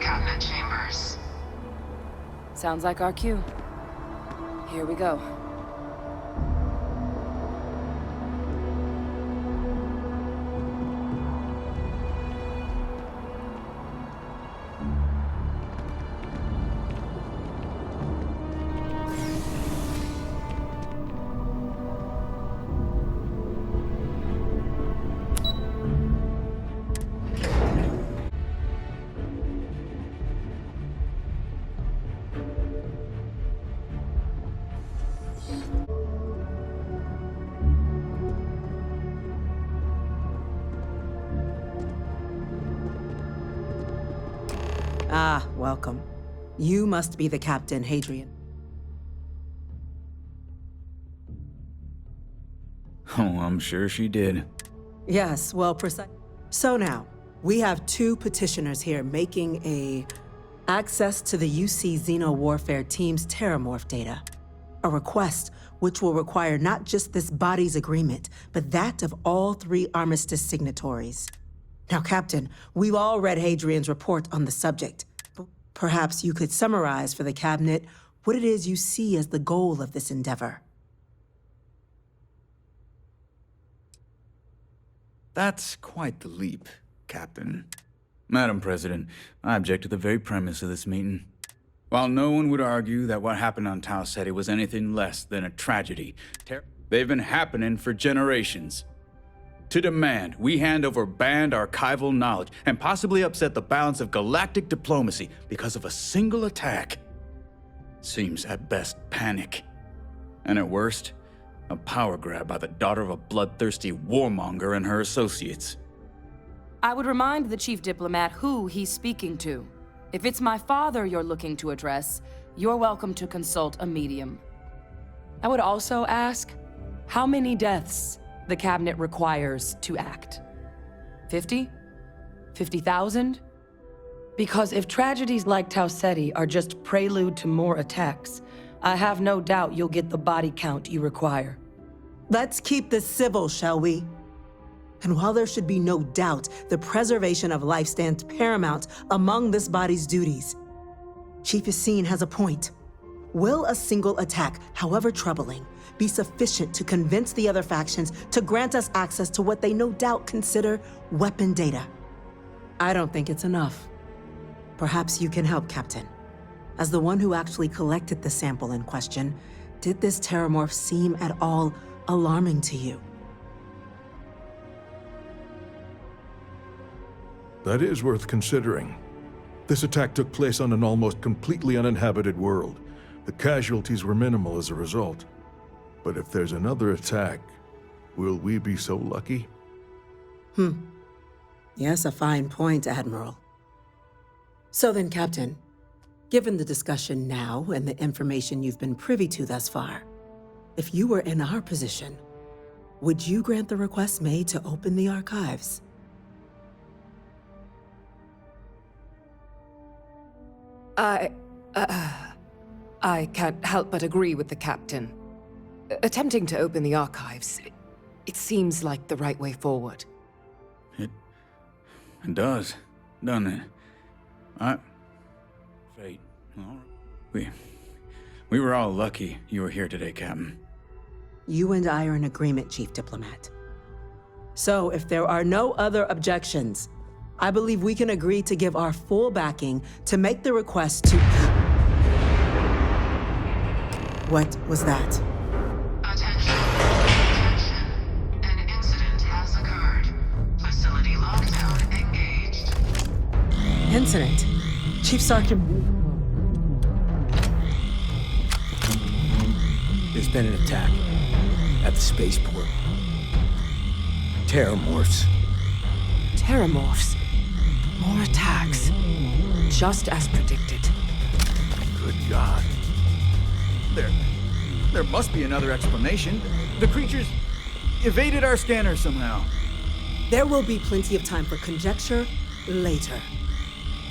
cabinet chambers. Sounds like our cue. Here we go. Ah, welcome. You must be the Captain, Hadrian. Oh, I'm sure she did. Yes, well, precise. So now, we have two petitioners here making access to the UC Xeno Warfare Team's Terrormorph data. A request which will require not just this body's agreement, but that of all three armistice signatories. Now, Captain, we've all read Hadrian's report on the subject. Perhaps you could summarize for the Cabinet what it is you see as the goal of this endeavor. That's quite the leap, Captain. Madam President, I object to the very premise of this meeting. While no one would argue that what happened on Tau Ceti was anything less than a tragedy, they've been happening for generations. To demand we hand over banned archival knowledge and possibly upset the balance of galactic diplomacy because of a single attack seems at best panic. And at worst, a power grab by the daughter of a bloodthirsty warmonger and her associates. I would remind the chief diplomat who he's speaking to. If it's my father you're looking to address, you're welcome to consult a medium. I would also ask, how many deaths the Cabinet requires to act? 50? 50,000? Because if tragedies like Tau Ceti are just prelude to more attacks, I have no doubt you'll get the body count you require. Let's keep this civil, shall we? And while there should be no doubt the preservation of life stands paramount among this body's duties, Chief Yassine has a point. Will a single attack, however troubling, be sufficient to convince the other factions to grant us access to what they no doubt consider weapon data? I don't think it's enough. Perhaps you can help, Captain. As the one who actually collected the sample in question, did this Terrormorph seem at all alarming to you? That is worth considering. This attack took place on an almost completely uninhabited world. The casualties were minimal as a result. But if there's another attack, will we be so lucky? Yes, a fine point, Admiral. So then, Captain, given the discussion now and the information you've been privy to thus far, if you were in our position, would you grant the request made to open the archives? I can't help but agree with the Captain. Attempting to open the archives, it seems like the right way forward. It does, doesn't it? Fate. We were all lucky you were here today, Captain. You and I are in agreement, Chief Diplomat. So if there are no other objections, I believe we can agree to give our full backing to make the request to... What was that? Attention. An incident has occurred. Facility lockdown engaged. Incident? Chief Sergeant... There's been an attack at the spaceport. Terrormorphs. Terrormorphs. More attacks. Just as predicted. Good God. There must be another explanation. The creatures evaded our scanner somehow. There will be plenty of time for conjecture later.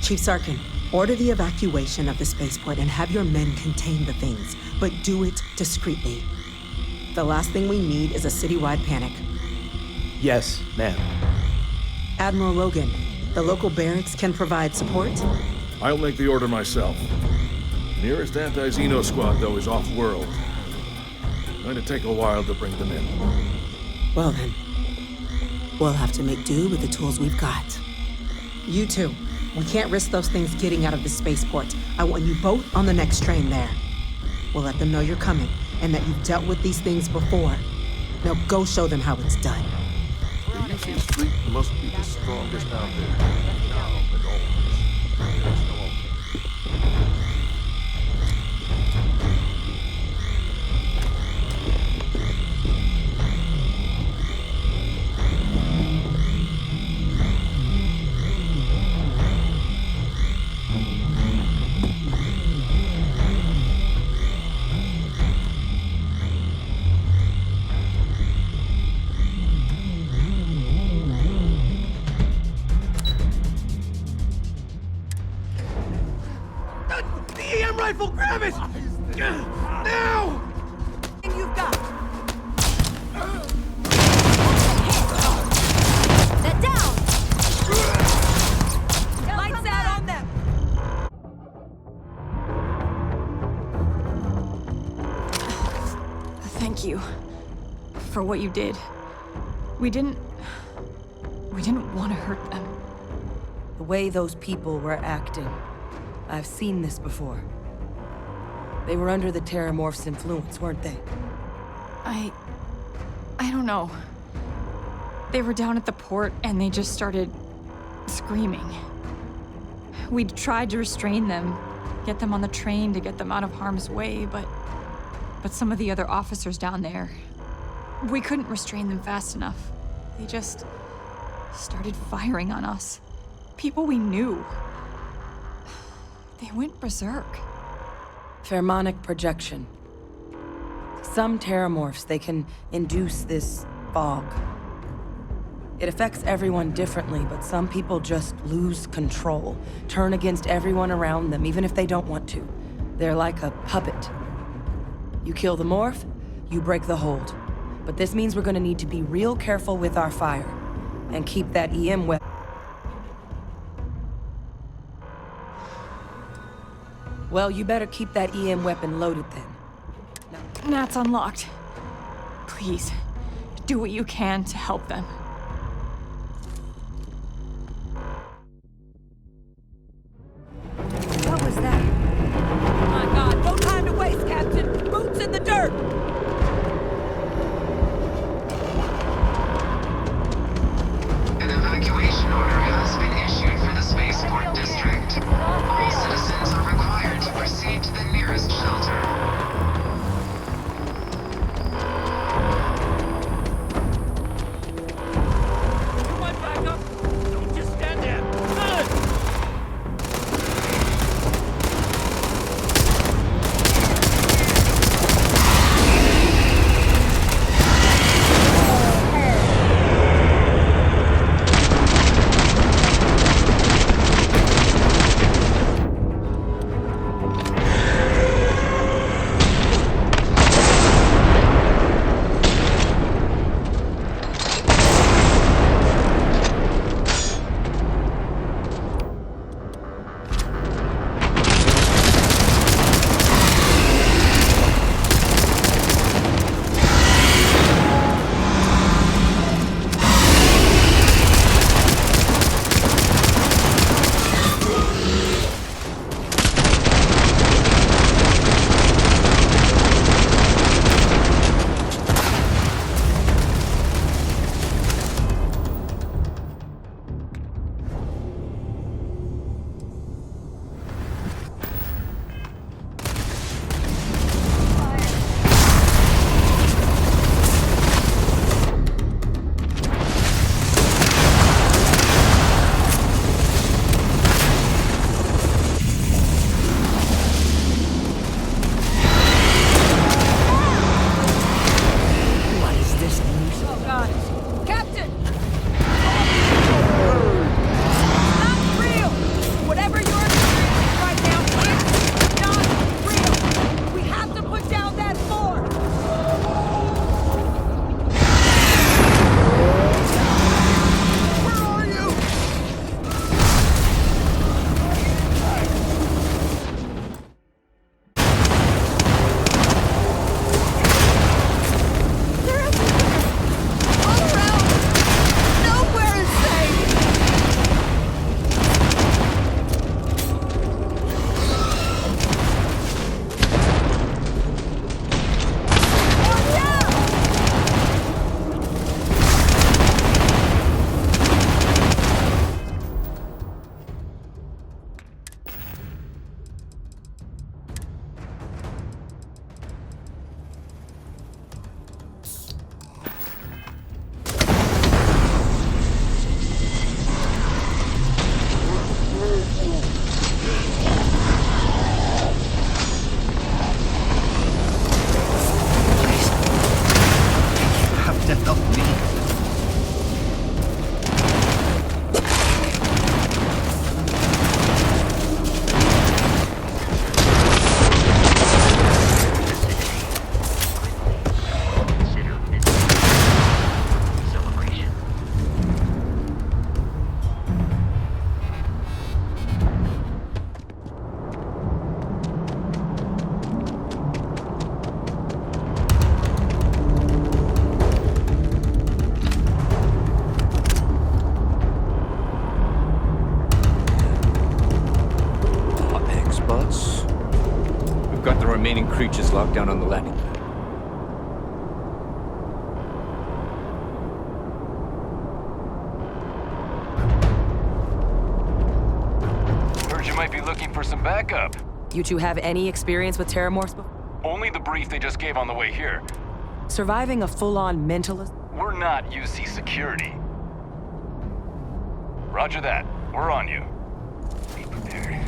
Chief Sarkin, order the evacuation of the spaceport and have your men contain the things, but do it discreetly. The last thing we need is a citywide panic. Yes, ma'am. Admiral Logan, the local barracks can provide support? I'll make the order myself. Nearest anti-Xeno squad, though, is off-world. Going to take a while to bring them in. Well then, we'll have to make do with the tools we've got. You two, we can't risk those things getting out of the spaceport. I want you both on the next train there. We'll let them know you're coming, and that you've dealt with these things before. Now go show them how it's done. The UC fleet must be the strongest out there. Now and always. There's no alternative. Rifle, grab it! Now! You've got. Set down! Lights out on them! Thank you for what you did. We didn't want to hurt them. The way those people were acting, I've seen this before. They were under the Terrormorph's influence, weren't they? I don't know. They were down at the port and they just started screaming. We tried to restrain them, get them on the train to get them out of harm's way, but some of the other officers down there, we couldn't restrain them fast enough. They just started firing on us. People we knew. They went berserk. Pheromonic projection. Some terrormorphs, they can induce this fog. It affects everyone differently, but some people just lose control, turn against everyone around them, even if they don't want to. They're like a puppet. You kill the morph, you break the hold. But this means we're gonna need to be real careful with our fire, and keep that EM weapon. Well, you better keep that EM weapon loaded then. Nat's unlocked. Please, do what you can to help them. What was that? Oh my God, no time to waste, Captain! Boots in the dirt! An evacuation order has been issued for the spaceport district. All citizens are required to proceed to the nearest shelter. robots. We've got the remaining creatures locked down on the landing pad. Heard you might be looking for some backup. You two have any experience with Terrormorphs before? Only the brief they just gave on the way here. Surviving a full-on mentalist? We're not UC security. Roger that. We're on you. Be prepared.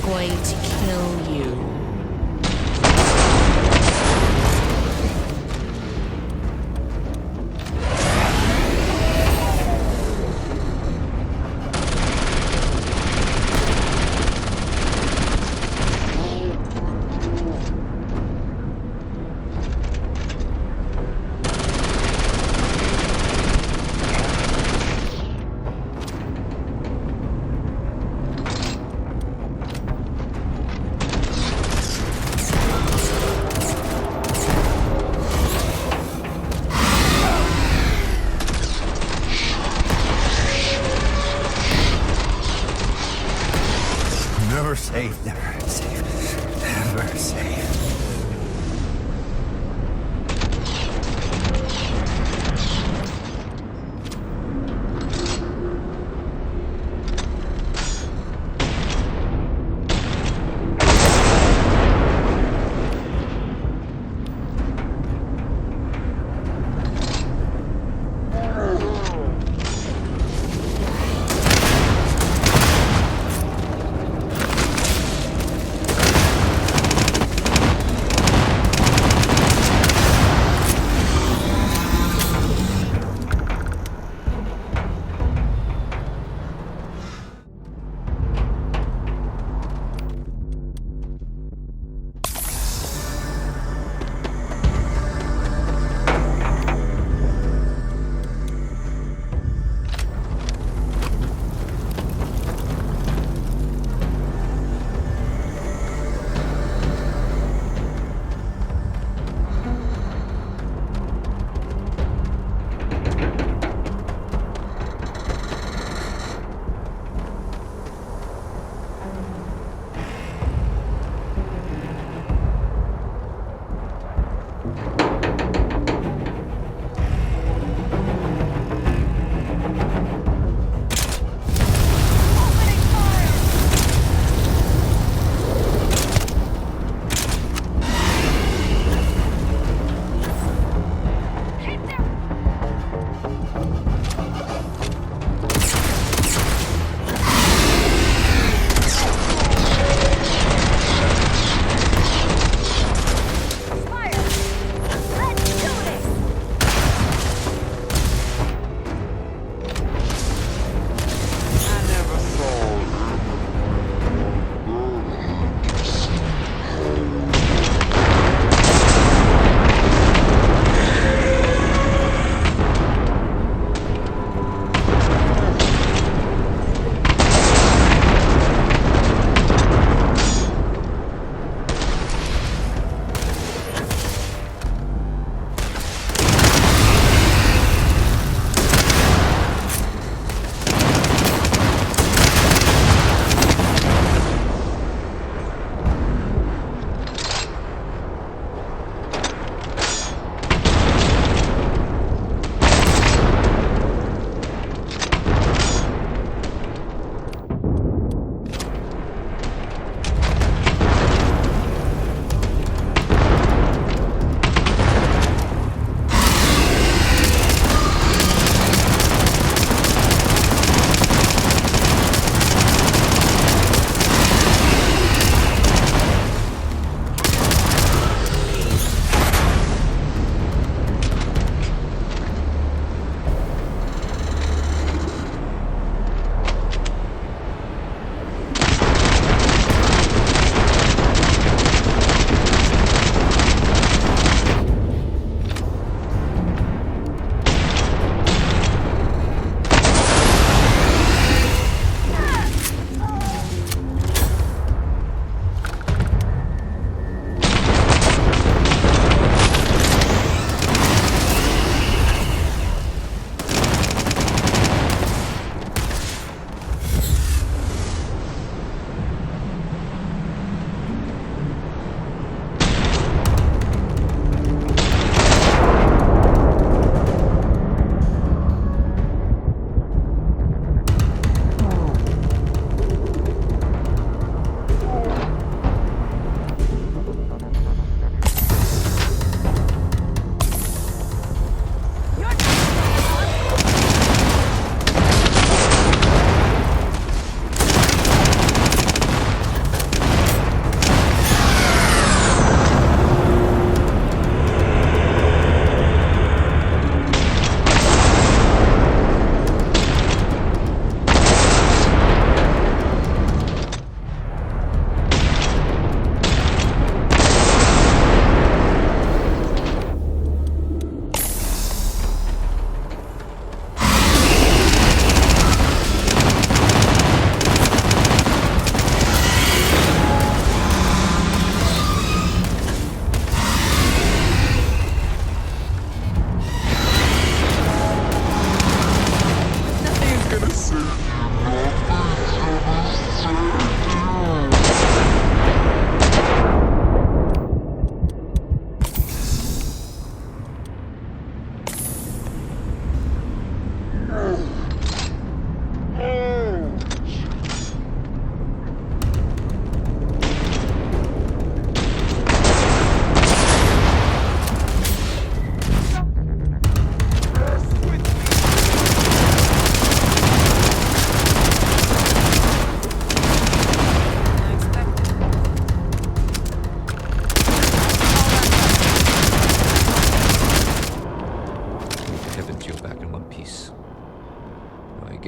going to kill you. Never safe, never safe, never safe.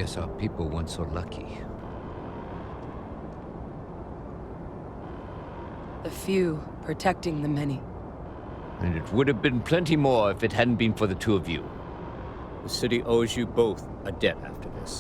guess our people weren't so lucky. The few protecting the many. And it would have been plenty more if it hadn't been for the two of you. The city owes you both a debt after this.